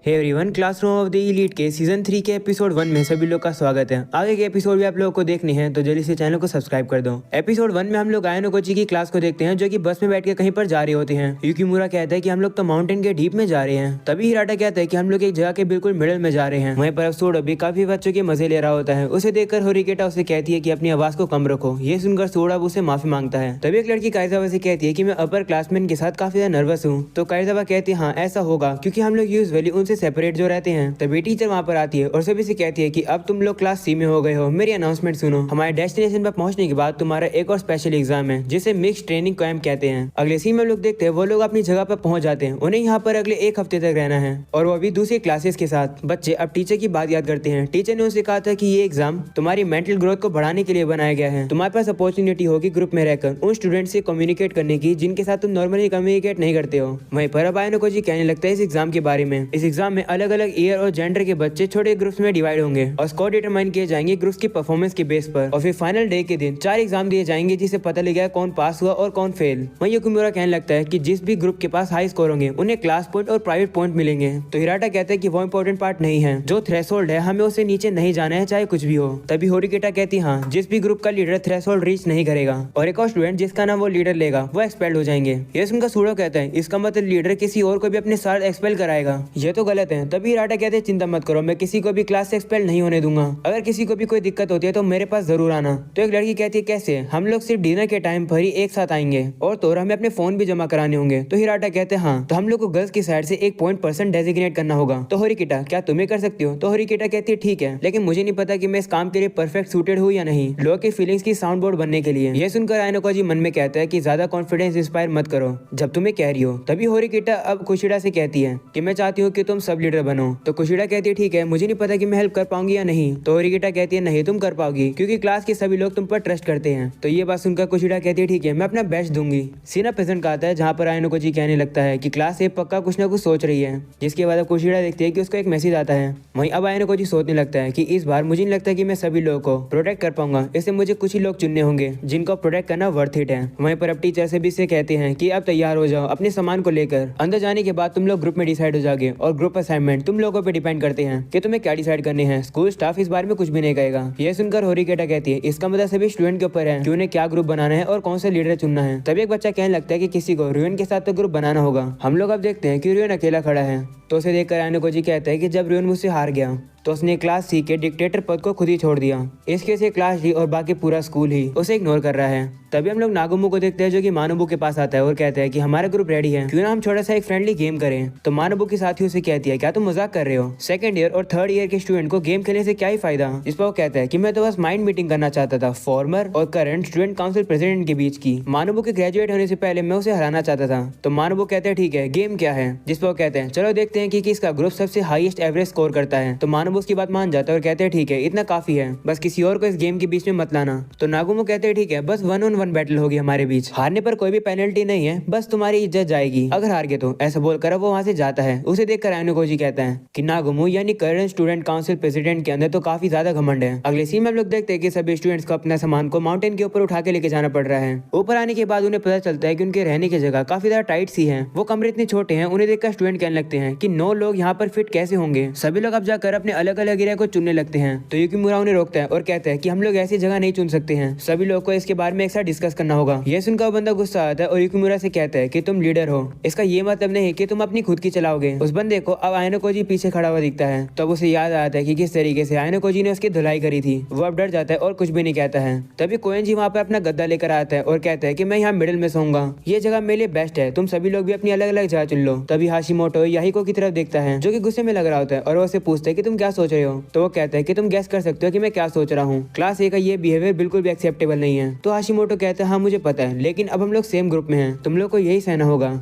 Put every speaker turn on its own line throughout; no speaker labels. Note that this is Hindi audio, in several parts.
Hey everyone, classroom of the elite के सीजन 3 के एपिसोड 1 में सभी लोग का स्वागत है। आगे के एपिसोड भी आप लोगों को देखने हैं तो जल्दी से चैनल को सब्सक्राइब कर दो। एपिसोड 1 में हम लोग आयनो कोची की क्लास को देखते हैं जो कि बस में बैठ के कहीं पर जा रहे होते हैं। युकीमुरा कहता है कि हम लोग तो माउंटेन के डीप में जा रहे हैं। तभी हिराटा कहता है कि हम लोग एक जगह के बिल्कुल मिडिल में जा रहे हैं। वहीं पर सोडो भी काफी बच्चों के मजे ले रहा होता है। उसे देखकर होरिकेटा उसे कहती है कि अपनी आवाज को कम रखो। ये सुनकर सोडा उसे माफी मांगता है। तभी एक लड़की काइजावा से कहती है कि मैं अपर क्लासमेट के साथ काफी ज्यादा नर्वस हूँ। तो काइजावा कहती है हाँ ऐसा होगा क्योंकि हम लोग यूजुअली उनसे सेपरेट जो रहते हैं। तभी टीचर वहाँ पर आती है और सभी से कहती है कि अब तुम लोग क्लास सी में हो गए हो। मेरी अनाउंसमेंट सुनो। हमारे डेस्टिनेशन पर पहुंचने के बाद तुम्हारा एक और स्पेशल एग्जाम है जिसे मिक्स ट्रेनिंग कैंप कहते हैं। अगले सीन में लोग देखते हैं वो लोग अपनी जगह पर पहुंच जाते हैं। उन्हें यहाँ पर अगले एक हफ्ते तक रहना है और वो भी दूसरी क्लासेस के साथ। बच्चे अब टीचर की बात याद करते हैं। टीचर ने उनसे कहा था कि ये एग्जाम तुम्हारी मेंटल ग्रोथ को बढ़ाने के लिए बनाया गया है। तुम्हारे पास अपॉर्चुनिटी होगी ग्रुप में रहकर उन स्टूडेंट से कम्युनिकेट करने की जिनके साथ तुम नॉर्मली कम्युनिकेट नहीं करते हो। वहीं पर अब आयनो कोची कहने लगता है इस एग्जाम के बारे में। इस एग्जाम में अलग अलग ईयर और जेंडर के बच्चे छोटे ग्रुप्स में डिवाइड होंगे और स्कोर डिटरमाइन किए जाएंगे ग्रुप्स की परफॉर्मेंस के बेस पर। और फिर फाइनल डे के दिन 4 एग्जाम दिए जाएंगे जिससे पता लगेगा कौन पास हुआ और कौन फेल। वहीं युकीमुरा कहने लगता है कि जिस भी ग्रुप के पास हाई स्कोर होंगे उन्हें क्लास पॉइंट और प्राइवेट पॉइंट मिलेंगे। तो हिराटा कहता है कि वो इंपॉर्टेंट पार्ट नहीं है, जो थ्रेशोल्ड है हमें उसे नीचे नहीं जाना है चाहे कुछ भी हो। तभी होरिकेटा कहती हाँ जिस भी ग्रुप का लीडर थ्रेशोल्ड रीच नहीं करेगा और एक और स्टूडेंट जिसका नाम वो लीडर लेगा वो एक्सपेल्ड हो जाएंगे। ये सुनकर सूडो कहता है इसका मतलब लीडर किसी और को भी अपने साथ एक्सपेल कराएगा। ये तो गलत है। तभी हिराटा कहते हैं चिंता मत करो, मैं किसी को भी क्लास से एक्सपेल नहीं होने दूंगा। अगर किसी को भी कोई दिक्कत होती है तो मेरे पास जरूर आना। तो एक लड़की कहती है कैसे? हम लोग सिर्फ डिनर के टाइम पर ही एक साथ आएंगे और तो हमें अपने फोन भी जमा कराने होंगे। तो हिराटा कहते हैं हाँ तो हम लोग को गर्ल्स की साइड से एक पॉइंट पर्सन डेजिग्नेट करना होगा। तो होरिकेटा क्या तुम्हें कर सकती हो? तो होरिकेटा कहती है ठीक है, लेकिन मुझे नहीं पता कि मैं इस काम के लिए परफेक्ट सूटेड हूँ या नहीं लोगों की फीलिंग्स की साउंड बोर्ड बनने के लिए। ये सुनकर आयनो कोची मन में कहता है कि ज्यादा कॉन्फिडेंस इंस्पायर मत करो जब तुम्हें कह रही हो। तभी होरिकेटा अब कुशिडा से कहती है कि मैं चाहती हूँ कि तुम सब लीडर बनो। तो कुशिडा कहती है ठीक है, मुझे नहीं पता कि मैं हेल्प कर पाऊंगी या नहीं। तो होरिकेटा कहती है नहीं तुम कर पाओगी क्योंकि क्लास के सभी लोग तुम पर ट्रस्ट करते हैं। तो ये बात सुनकर कुशिडा कहती है ठीक है मैं अपना बेस्ट दूंगी। सीना प्रेजेंट का आता है जहाँ पर आयनो कोची कहने लगता है कि क्लास ए पक्का कुछ ना कुछ सोच रही है। जिसके बाद अब कुशिडा देखती है कि उसका एक मैसेज आता है। वहीं अब आयनो कोची सोचने लगता है कि इस बार मुझे नहीं लगता कि मैं सभी लोगों को प्रोटेक्ट कर पाऊंगा, इससे मुझे कुछ ही लोग चुनने होंगे जिनको प्रोटेक्ट करना वर्थ इट है। वहीं पर अब टीचर से भी से कहते हैं कि अब तैयार हो जाओ अपने सामान को लेकर। अंदर जाने के बाद तुम लोग ग्रुप में डिसाइड हो जाओगे और ग्रुप असाइनमेंट तुम लोगों पर डिपेंड करते हैं कि तुम्हें क्या डिसाइड करने हैं। स्कूल स्टाफ इस बारे में कुछ भी नहीं कहेगा। यह सुनकर होरिकेटा कहती है इसका मतलब सभी स्टूडेंट के ऊपर है कि उन्हें क्या ग्रुप बनाना है और कौन सा लीडर चुनना है। तभी एक बच्चा कहने लगता है कि किसी को रियोन के साथ तो ग्रुप बनाना होगा। हम लोग अब देखते हैं कि रियोन अकेला खड़ा है। तो उसे देखकर आयनो कोची कहता है कि जब रियोन मुझसे हार गया तो उसने क्लास सी के डिक्टेटर पद को खुद ही छोड़ दिया। इसके से क्लास डी और बाकी पूरा स्कूल ही उसे इग्नोर कर रहा है। तभी हम लोग नागुमो को देखते हैं जो कि मानोबू के पास आता है और कहता है कि हमारा ग्रुप रेडी है, क्यों ना हम छोटा सा एक फ्रेंडली गेम करें। तो मानोबू की साथी उसे कहती है क्या तुम मजाक कर रहे हो? सेकंड ईयर और थर्ड ईयर के स्टूडेंट को गेम खेलने से क्या ही फायदा? इस पर वो कहता है कि मैं तो बस माइंड मीटिंग करना चाहता था फॉर्मर और करंट स्टूडेंट काउंसिल प्रेसिडेंट के बीच की। मानोबू के ग्रेजुएट होने से पहले मैं उसे हराना चाहता था। तो मानोबू कहते हैं ठीक है गेम क्या है? जिस पर वो कहते हैं चलो देखते हैं कि किसका ग्रुप सबसे हाईएस्ट एवरेज स्कोर करता है। तो मानोबू उसकी बात मान जाता है और कहते हैं ठीक है इतना काफी है, बस किसी और को इस गेम के बीच में मत लाना। तो नागुमो कहते हैं ठीक है बस 1-on-1 बैटल होगी हमारे बीच, हारने पर कोई भी पेनल्टी नहीं है, बस तुम्हारी इज्जत जाएगी अगर हार गए तो। ऐसा बोलकर वो वहाँ से जाता है। उसे देखकर आयनो कोची कहता है कि नागुमो यानी करंट स्टूडेंट काउंसिल प्रेसिडेंट के अंदर तो काफी ज्यादा घमंड है। अगले सीन में हम लोग देखते हैं कि सभी स्टूडेंट्स को अपना सामान को माउंटेन के ऊपर उठा के लेके जाना पड़ रहा है। ऊपर आने के बाद उन्हें पता चलता है कि उनके रहने की जगह काफी ज्यादा टाइट सी है। वो कमरे इतने छोटे हैं उन्हें देखकर स्टूडेंट कहने लगते हैं कि 9 लोग यहाँ पर फिट कैसे होंगे। सभी लोग अब जाकर अपने अलग अलग एरिया को चुनने लगते हैं। तो युकीमुरा उन्हें रोकता है और कहता है कि हम लोग ऐसी जगह नहीं चुन सकते हैं, सभी लोग को इसके बारे में एक साथ डिस्कस करना होगा। ये सुनकर वो बंदा गुस्सा आता है और युकीमुरा से कहता है कि तुम लीडर हो, इसका ये मतलब नहीं कि तुम अपनी खुद की चलाओगे। उस बंदे को अब आयनो कोची पीछे खड़ा हुआ दिखता है। तो अब उसे याद आता है कि किस तरीके से आयनो कोची ने उसकी धुलाई करी थी। वो अब डर जाता है और कुछ भी नहीं कहता है। तभी कोएंजी वहाँ पर अपना गद्दा लेकर आता है और कहता है कि मैं यहाँ मिडिल में सोऊंगा, ये जगह मेरे लिए बेस्ट है, तुम सभी लोग भी अपनी अलग अलग जगह चुन लो। तभी हाशिमोटो याहिको की तरफ देखता है जो कि गुस्से में लग रहा होता है और वो उसे पूछता है कि तुम क्या सोच रहे हो। तो वो कहता है कि तुम गैस कर सकते हो कि मैं क्या सोच रहा हूँ, क्लास ए का ये बिहेवियर बिल्कुल भी एक्सेप्टेबल नहीं है। तो हाशिमोटो कहता है हाँ मुझे पता है, लेकिन अब हम लोग सेम ग्रुप में हैं, तुम लोग को यही सहना होगा।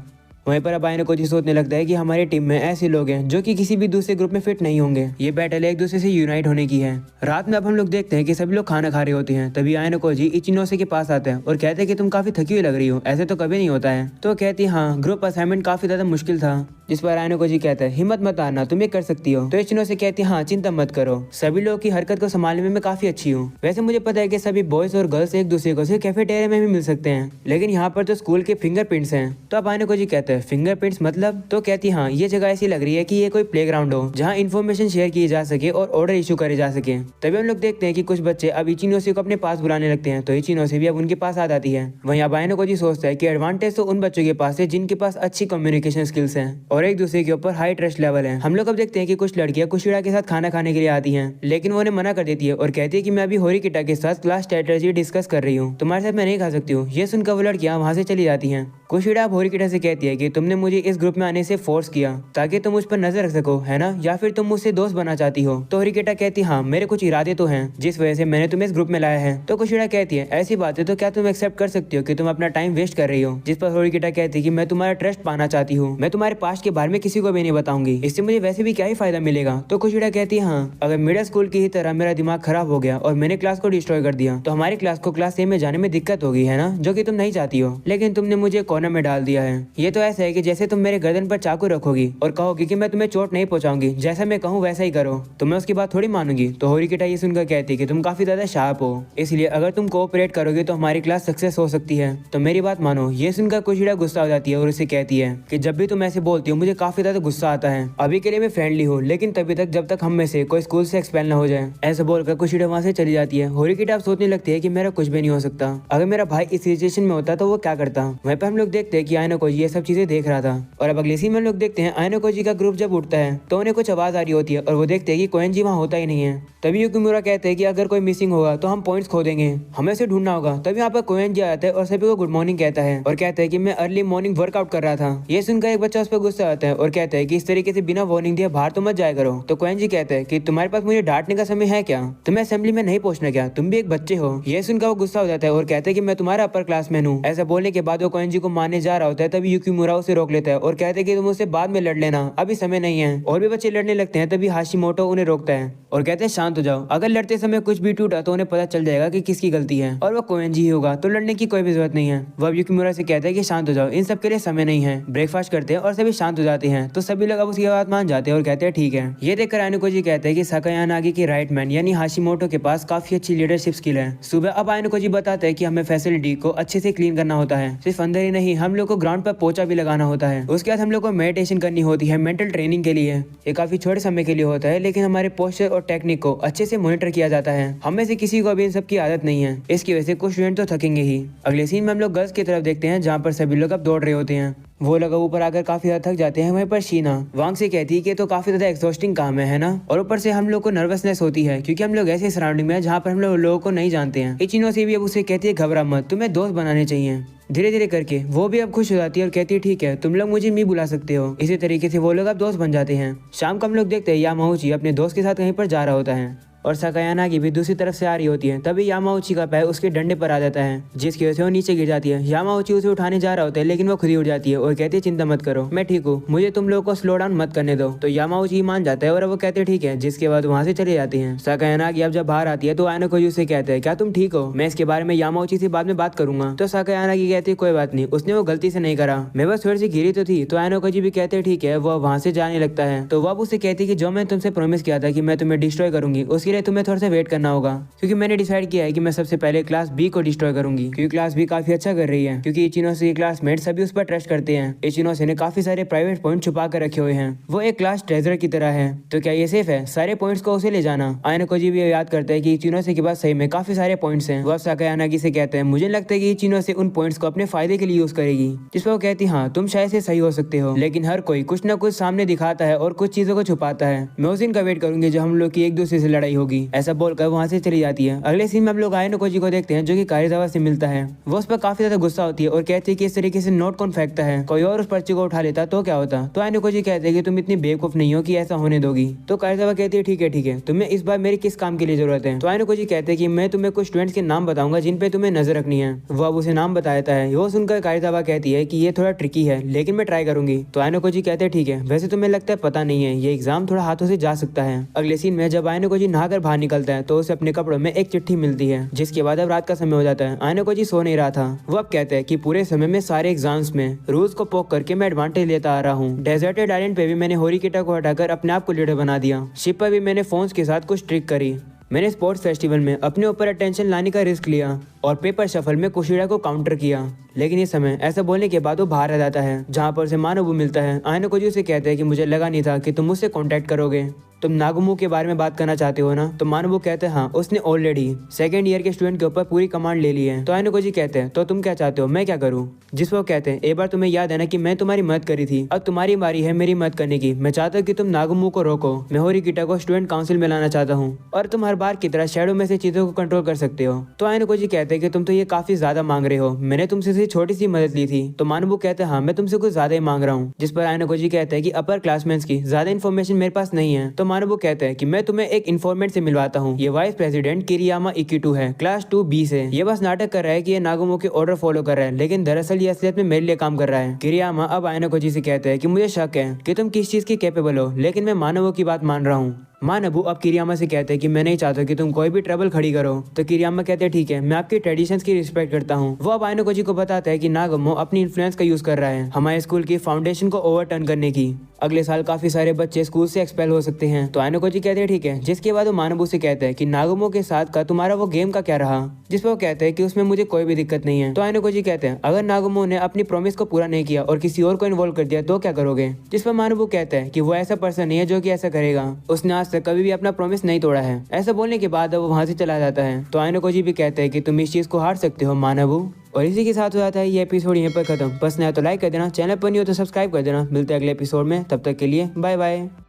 वहीं पर अब आयनो कोची सोचने लगता है कि हमारी टीम में ऐसे लोग हैं जो कि किसी भी दूसरे ग्रुप में फिट नहीं होंगे। ये बैटल एक दूसरे से यूनाइट होने की है। रात में अब हम लोग देखते हैं कि सभी लोग खाना खा रहे होते हैं। तभी आयनो कोची इचिनोसे के पास आता है और कहते हैं कि तुम काफी थकी हुई लग रही हो, ऐसे तो कभी नहीं होता है। तो कहती है हाँ ग्रुप असाइनमेंट काफी ज्यादा मुश्किल था। जिस पर आयनो कोची कहता है हिम्मत मत हारना, तुम ये कर सकती हो। तो इचिनोसे कहती है हाँ चिंता मत करो, सभी लोगों की हरकत को संभालने में मैं काफी अच्छी हूँ। वैसे मुझे पता है कि सभी बॉयज और गर्ल्स एक दूसरे को सिर्फ कैफेटेरिया में भी मिल सकते हैं, लेकिन यहाँ पर तो स्कूल के फिंगरप्रिंट्स हैं। तो अब आयनो कोची कहता है है। फिंगरप्रिंट्स मतलब? तो कहती हाँ, ये जगह ऐसी लग रही है कि ये कोई प्लेग्राउंड हो जहाँ इन्फॉर्मेशन शेयर की जा सके और ऑर्डर इशू करे जा सके। तभी हम लोग देखते हैं कि कुछ बच्चे अब इचिनोसे को अपने पास बुलाने लगते हैं, तो इचिनोसे भी अब उनके पास आ जाती है। वहीं अब आयनोकोजी सोचता है कि एडवांटेज तो उन बच्चों के पास है जिनके पास अच्छी कम्युनिकेशन स्किल्स हैं और एक दूसरे के ऊपर हाई ट्रस्ट लेवल है। हम लोग अब देखते हैं कि कुछ लड़कियां कुशिड़ा के साथ खाना खाने के लिए आती हैं, लेकिन वो उन्हें मना कर देती है और कहती है कि मैं अभी होरिकिटा के साथ क्लास स्ट्रेटेजी डिस्कस कर रही हूँ, तुम्हारे साथ मैं नहीं खा सकती हूँ। ये सुनकर वो लड़कियां वहाँ से चली जाती हैं। कुशिड़ा अब होरिकिटा से कहती है कि तुमने मुझे इस ग्रुप में आने से फोर्स किया ताकि तुम उस पर नजर रख सको, है ना, या फिर तुम मुझसे दोस्त बनना चाहती हो। तो होरिकिटा कहती हाँ, मेरे कुछ इरादे तो हैं जिस वजह से मैंने तुम्हें इस ग्रुप में लाया है। तो कुशिड़ा कहती है ऐसी बात है तो क्या तुम एक्सेप्ट कर सकती हो कि तुम अपना टाइम वेस्ट कर रही हो। जिस पर होरिकिटा कहती है कि मैं तुम्हारा ट्रस्ट पाना चाहती हूँ, मैं तुम्हारे पास्ट के बारे में किसी को भी नहीं बताऊंगी, इससे मुझे वैसे भी क्या ही फायदा मिलेगा। तो कुशिड़ा कहती है हाँ, अगर मिडिल स्कूल की ही तरह मेरा दिमाग खराब हो गया और मैंने क्लास को डिस्ट्रॉय कर दिया तो हमारी क्लास को क्लास ए में जाने में दिक्कत होगी, है ना, जो कि तुम नहीं चाहती हो। लेकिन तुमने मुझे कॉर्नर में डाल दिया है। ये तो ऐसा है कि जैसे तुम मेरे गर्दन पर चाकू रखोगी और कहोगी कि मैं तुम्हें चोट नहीं पहुंचाऊंगी, जैसा मैं कहूँ वैसा ही करो, तो मैं उसकी बात थोड़ी मानूंगी। तो होरिकिटा ये सुनकर कहती है कि तुम काफी ज्यादा शार्प हो, इसलिए अगर तुम कोऑपरेट करोगे तो हमारी क्लास सक्सेस हो सकती है, तो मेरी बात मानो। ये सुनकर कुशिड़ा गुस्सा हो जाती है और उसे कहती है कि जब भी तुम ऐसे बोलती हो मुझे काफी ज्यादा गुस्सा आता है। अभी के लिए मैं फ्रेंडली हूँ, लेकिन तभी तक जब तक हम में से कोई स्कूल से एक्सपेल न हो जाए। ऐसा बोलकर कुशिड़ा वहाँ से चली जाती है। होरिकिटा अब सोचने लगती है कि मेरा कुछ भी नहीं हो सकता, अगर मेरा भाई इस सिचुएशन में होता तो वो क्या करता। वहीं पर हम लोग देखते हैं कि आयनोकोजी ये सब चीजें देख रहा था। और अब अगले सीन में लोग देखते हैं आयनोकोजी का ग्रुप जब उठता है तो उन्हें कुछ आवाज आ रही होती है और वो देखते हैं कि कोएंजी वहाँ होता ही नहीं है। तभी युकिमुरा कहते हैं कि अगर कोई मिसिंग होगा तो हम पॉइंट्स खो देंगे, हमें उसे ढूंढना होगा। तभी यहाँ पर कोएंजी आता है और सभी को गुड मॉर्निंग कहता है और कहता है कि मैं अर्ली मॉर्निंग वर्कआउट कर रहा था। ये सुनकर एक बच्चा उस पर गुस्सा आता है और कहता है कि इस तरीके से बिना वार्निंग दिए बाहर तो मत जाया करो। तो कोएंजी कहता है कि तुम्हारे पास मुझे डांटने का समय है क्या, तुम्हें असेंबली में नहीं पहुंचना क्या, तुम भी एक बच्चे हो। ये सुनकर वो गुस्सा हो जाता है और कहता है कि मैं तुम्हारा अपर क्लासमैन हूँ। ऐसा बोलने के बाद वो कोएंजी को मारने जा रहा होता है, तभी युकिमुरा उसे रोक लेता है और कहते हैं कि तुम उससे बाद में लड़ लेना, अभी समय नहीं है। और भी बच्चे लड़ने लगते हैं, तभी हाशिमोटो उन्हें रोकता है और कहते हैं शांत हो जाओ, अगर लड़ते समय कुछ भी टूटा तो उन्हें पता चल जाएगा कि किसकी गलती है और वो कोएंजी ही होगा, तो लड़ने की कोई भी जरूरत नहीं है। वह युकिमुरा से कहता है कि शांत हो जाओ, इन सब के लिए समय नहीं है। ब्रेकफास्ट करते हैं और सभी शांत हो जाते हैं, तो सभी लोग अब उसकी बात मान जाते हैं और कहते हैं ठीक है। ये देखकर आयनोकोजी कहते हैं कि साकायानागी के राइट मैन यानी हाशिमोटो के पास काफी अच्छी लीडरशिप स्किल है। सुबह अब आयनोकोजी बताते हैं कि हमें फैसिलिटी को अच्छे से क्लीन करना होता है, सिर्फ अंदर ही नहीं, हम लोग को ग्राउंड पर पोछा भी लगाना होता है। उसके बाद हम लोग को मेडिटेशन करनी होती है मेंटल ट्रेनिंग के लिए। ये काफी छोटे समय के लिए होता है, लेकिन हमारे पोस्चर और टेक्निक को अच्छे से मॉनिटर किया जाता है। हम में से किसी को भी इन सब की आदत नहीं है, इसकी वजह से कुछ स्टूडेंट तो थकेंगे ही। अगले सीन में हम लोग गर्ल्स की तरफ देखते हैं जहाँ पर सभी लोग अब दौड़ रहे होते हैं। वो लोग ऊपर आकर काफी ज्यादा थक जाते हैं। वहीं पर शीना वांग से कहती है कि तो काफी ज्यादा एक्सॉस्टिंग काम है ना, और ऊपर से हम लोग को नर्वसनेस होती है क्योंकि हम लोग ऐसे सराउंडिंग में है जहाँ पर हम लोगों को नहीं जानते हैं। इचिनोसे भी अब उसे कहती है घबरा मत, तुम्हें दोस्त बनाने चाहिए। धीरे धीरे करके वो भी अब खुश हो जाती है और कहती है ठीक है, तुम लोग मुझे मी बुला सकते हो। इसी तरीके से वो लोग अब दोस्त बन जाते हैं। शाम को हम लोग देखते हैं यामाउची अपने दोस्त के साथ कहीं पर जा रहा होता है और साकायानागी भी दूसरी तरफ से आ रही होती है। तभी यामाउची का पैर उसके डंडे पर आ जाता है, जिसकी वजह से वो नीचे गिर जाती है। यामाउची उसे उठाने जा रहा होता है, लेकिन वो खुद ही उठ जाती है और कहती है चिंता मत करो, मैं ठीक हूँ, मुझे तुम लोगों को स्लो डाउन मत करने दो। तो यामाउची मान जाता है और वो कहते ठीक है, जिसके बाद वहाँ से चले जाते हैं। साकायानागी अब जब बाहर आती है तो आयनोकोजी उसे कहते हैं क्या तुम ठीक हो, मैं इसके बारे में यामाउची से बाद में बात करूंगा। तो साकायानागी कहती है कोई बात नहीं, उसने वो गलती से नहीं करा, मैं बस थोड़ी सी गिरी तो थी। तो आयनोकोजी भी कहते हैं ठीक है। वो वहाँ से जाने लगता है तो वो अब उसे कहती है कि जो मैं तुमसे प्रॉमिस किया था कि मैं तुम्हें डिस्ट्रॉय करूंगी, उसके लिए तुम्हें थोड़ा सा वेट करना होगा, क्योंकि मैंने डिसाइड किया है कि मैं सबसे पहले क्लास बी को डिस्ट्रॉय करूंगी, क्योंकि क्लास बी काफी अच्छा कर रही है, क्योंकि इचिनोसे के क्लासमेट सभी उस पर ट्रस्ट करते हैं। इचिनोसे ने काफी सारे प्राइवेट पॉइंट छुपा कर रखे हुए हैं, वो एक क्लास ट्रेजर की तरह है। तो क्या ये सेफ है सारे पॉइंट्स को उसे ले जाना? आयनोकोजी भी याद करता है कि इचिनोसे के पास सही में काफी सारे पॉइंट्स हैं। वो साकायानागी से कहते हैं मुझे लगता है कि इचिनोसे उन पॉइंट्स को अपने फायदे के लिए यूज करेगी। जिस पर वो कहती हाँ तुम शायद से सही हो सकते हो, लेकिन हर कोई कुछ न कुछ सामने दिखाता है और कुछ चीजों को छुपाता है। मैं उस दिन का वेट करूंगी जब हम लोग की एक दूसरे से लड़ाई होगी। ऐसा बोलकर वहाँ से चली जाती है। अगले सीन में हम लोग आयनोकोजी को देखते हैं जो कि कारिजावा से मिलता है। वो उस पर काफी ज्यादा गुस्सा होती है और कहती है कि इस तरीके से नोट कौन फेंकता है, कोई और उस पर्ची को उठा लेता तो क्या होता। तो आयनोकोजी कहते हैं कि तुम इतनी बेवकूफ नहीं हो कि ऐसा होने दोगी। तो कारिजावा कहती है ठीक है, तुम्हें इस बार मेरी किस काम के लिए जरूरत है? तो आयनोकोजी कहते हैं कि मैं तुम्हें कुछ स्टूडेंट्स के नाम बताऊंगा जिन पे तुम्हें नजर रखनी है। वो अब उसे नाम बताता है। वो सुनकर कारिजावा कहती है कि ये थोड़ा ट्रिकी है, लेकिन मैं ट्राई करूंगी। तो आयनोकोजी कहते हैं ठीक है, वैसे तुम्हें लगता है पता नहीं है, ये एग्जाम थोड़ा हाथों से जा सकता है। अगले सीन में जब आयनोकोजी नहाकर बाहर निकलता है तो उसे अपने कपड़ों में एक चिट्ठी मिलती है, जिसके बाद अब रात का समय हो जाता है। आयनोकोजी सो नहीं रहा था। वो अब कहते हैं कि पूरे समय में सारे एग्जाम्स में रूल्स को पोक करके मैं एडवांटेज लेता आ रहा हूँ। डेजर्टेड आइलैंड पे भी मैंने होरिकिटा को हटाकर अपने आप को लीडर बना दिया। शिप पर भी मैंने फोन्स के साथ कुछ ट्रिक करी। मैंने स्पोर्ट्स फेस्टिवल में अपने ऊपर अटेंशन लाने का रिस्क लिया और पेपर शफल में कुशीड़ा को काउंटर किया। लेकिन इस समय ऐसा बोलने के बाद वो बाहर आ जाता है, जहाँ पर उसे मानोबू मिलता है। आयनोकोजी उसे कहता है कि मुझे लगा नहीं था कि तुम मुझसे कांटेक्ट करोगे, तुम नागुमो के बारे में बात करना चाहते हो ना। तो मानोबू कहते हैं हाँ, उसने ऑलरेडी सेकंड ईयर के स्टूडेंट के ऊपर पूरी कमांड ले ली है। तो आयनोकोजी कहते हैं तो तुम क्या चाहते हो, मैं क्या करूँ। जिस पर वो कहते हैं एक बार तुम्हें याद है ना कि मैं तुम्हारी मदद करी थी, अब तुम्हारी बारी है मेरी मदद करने की। मैं चाहता हूँ कि तुम नागुमो को रोको। मैं होरिकिटा को स्टूडेंट काउंसिल में लाना चाहता हूँ और तुम हर बार की तरह शैडो में से चीजों को कंट्रोल कर सकते हो। तो आयनोकोजी कहते हैं कि तुम तो ये काफी ज्यादा मांग रहे हो, मैंने तुमसे सिर्फ छोटी सी मदद ली थी। तो मानोबू कहते हैं हाँ, मैं तुमसे कुछ ज्यादा ही मांग रहा हूँ। जिस पर आयनोकोजी कहते हैं कि अपर क्लासमेट्स की ज्यादा इन्फॉर्मेशन मेरे पास नहीं है। तो मानोबू कहते हैं कि मैं तुम्हें एक इन्फॉर्मेंट से मिलवाता हूँ। ये वाइस प्रेसिडेंट किरियामा इकिटू है, क्लास 2B से। ये बस नाटक कर रहा है कि ये नागुमो के ऑर्डर फॉलो कर रहा है, लेकिन दरअसल ये असलियत में मेरे लिए काम कर रहा है। किरियामा अब आयनोकोजी से कहते हैं कि मुझे शक है कि तुम किस चीज की कैपेबल हो, लेकिन मैं मानवों की बात मान रहा हूँ। मानोबू अब किरियामा से कहते हैं कि मैं नहीं चाहता कि तुम कोई भी ट्रबल खड़ी करो। तो किरियामा कहते हैं ठीक है, मैं आपकी ट्रेडिशंस की रिस्पेक्ट करता हूँ। वो अब आयनोकोजी को बताता है कि नागुमो अपनी इन्फ्लुएंस का यूज कर रहा है हमारे स्कूल की फाउंडेशन को ओवरटर्न करने की। अगले साल काफी सारे बच्चे स्कूल से एक्सपेल हो सकते हैं। तो आयनोकोजी कहते हैं ठीक है। जिसके बाद वो मानोबू से कहते हैं कि नागुमो के साथ का तुम्हारा वो गेम का क्या रहा। जिस पर वो कहते हैं कि उसमें मुझे कोई भी दिक्कत नहीं है। तो आयनोकोजी कहते हैं अगर नागुमो ने अपनी प्रॉमिस को पूरा नहीं किया और किसी और को इन्वॉल्व कर दिया तो क्या करोगे। जिस पर मानोबू कहते हैं कि वो ऐसा पर्सन नहीं है जो कि ऐसा करेगा, उसने आज तक कभी भी अपना प्रॉमिस नहीं तोड़ा है। ऐसा बोलने के बाद वो वहां से चला जाता है। तो आयनोकोजी भी कहते हैं कि तुम इस चीज को हार सकते हो मानोबू। और इसी के साथ हो जाता है ये एपिसोड यहीं पर खत्म। पसंद आया तो लाइक कर देना, चैनल पर नहीं हो तो सब्सक्राइब कर देना। मिलते हैं अगले एपिसोड में, तब तक के लिए बाय बाय।